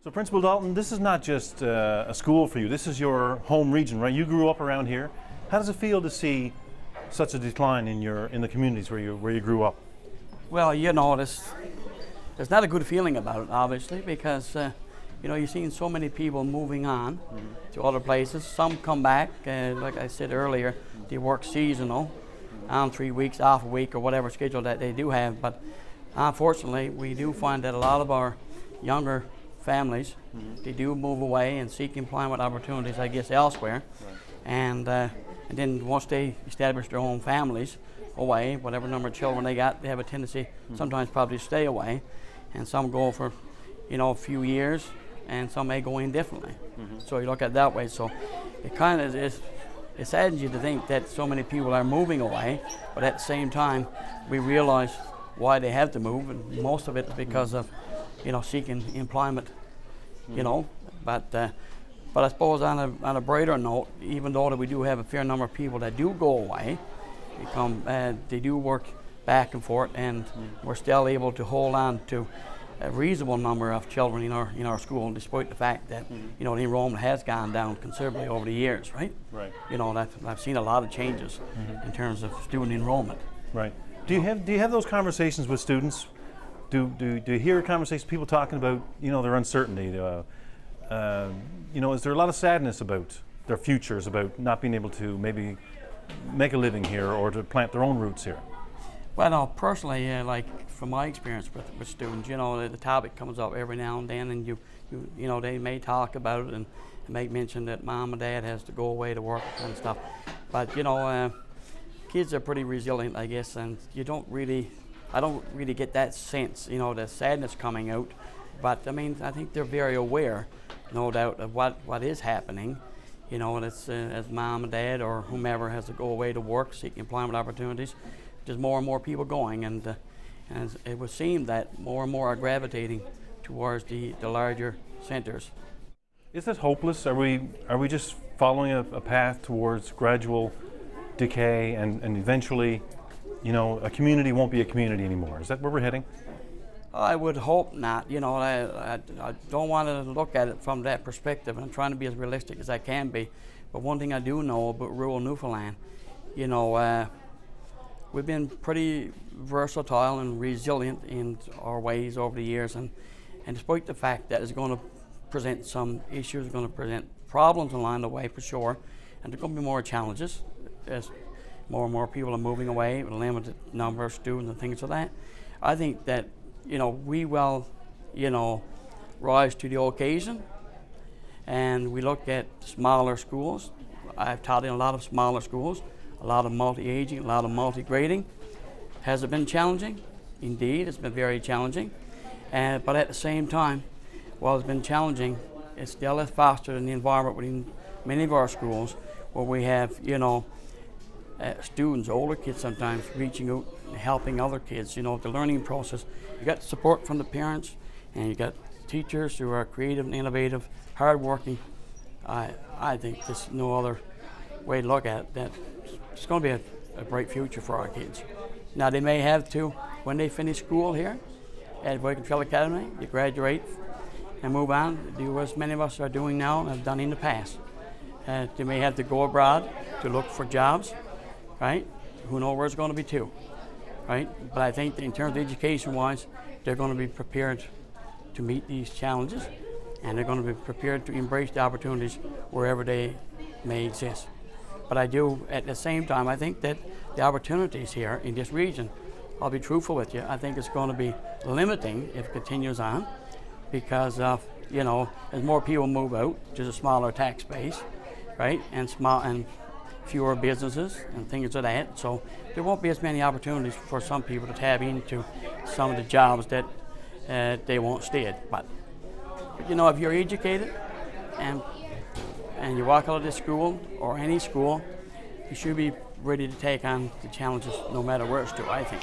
So Principal Dalton, this is not just a school for you. This is your home region, right? You grew up around here. How does it feel to see such a decline in the communities where you grew up? Well, you know, there's not a good feeling about it, obviously, because you're seeing so many people moving on to other places. Some come back, like I said earlier, they work seasonal, on 3 weeks, off a week, or whatever schedule that they do have. But unfortunately, we do find that a lot of our younger families, they do move away and seek employment opportunities, I guess, elsewhere. Right. And then once they establish their own families away, whatever number of children they got, they have a tendency sometimes probably to stay away. And some go for, a few years, and some may go indefinitely. So you look at it that way. So it kind of it saddens you to think that so many people are moving away, but at the same time, we realize why they have to move, and most of it is because of, seeking employment, But I suppose on a brighter note, even though that we do have a fair number of people that do go away, they do work back and forth, and we're still able to hold on to a reasonable number of children in our school, despite the fact that the enrollment has gone down considerably over the years, right? Right. I've seen a lot of changes in terms of student enrollment. Right. Do you have those conversations with students? Do you hear conversations, people talking about their uncertainty? Is there a lot of sadness about their futures, about not being able to maybe make a living here or to plant their own roots here? Well, no, personally, like from my experience with students, the topic comes up every now and then, and they may talk about it and make mention that mom and dad has to go away to work and stuff. But kids are pretty resilient, I guess, and I don't really get that sense, the sadness coming out. But I think they're very aware, no doubt, of what is happening. And it's as mom and dad or whomever has to go away to work, seek employment opportunities. There's more and more people going, and it would seem that more and more are gravitating towards the larger centers. Is that hopeless? Are we just following a path towards gradual decay, and eventually, a community won't be a community anymore? Is that where we're heading? I would hope not. I don't want to look at it from that perspective, and I'm trying to be as realistic as I can be. But one thing I do know about rural Newfoundland, we've been pretty versatile and resilient in our ways over the years, and despite the fact that it's going to present some issues, going to present problems along the way for sure, and there's going to be more challenges as more and more people are moving away with a limited number of students and things like that. I think that we will rise to the occasion, and we look at smaller schools. I've taught in a lot of smaller schools, a lot of multi-aging, a lot of multi-grading. Has it been challenging? Indeed, it's been very challenging. But at the same time, while it's been challenging, it still has fostered an environment within many of our schools where we have, students, older kids sometimes, reaching out and helping other kids, the learning process. You got support from the parents, and you got teachers who are creative and innovative, hardworking. I think there's no other way to look at it, that it's going to be a bright future for our kids. Now, they may have to, when they finish school here at Viking Trail Academy, they graduate and move on, do as many of us are doing now and have done in the past. They may have to go abroad to look for jobs, right? Who knows where it's going to be to, right? But I think that in terms of education-wise, they're going to be prepared to meet these challenges, and they're going to be prepared to embrace the opportunities wherever they may exist. But I do, at the same time, I think that the opportunities here in this region, I'll be truthful with you, I think it's going to be limiting if it continues on, because of, as more people move out, there's a smaller tax base, right? And fewer businesses and things like that. So there won't be as many opportunities for some people to tap into some of the jobs that they won't stay at. But if you're educated and you walk out of this school or any school, you should be ready to take on the challenges no matter where it's to, I think.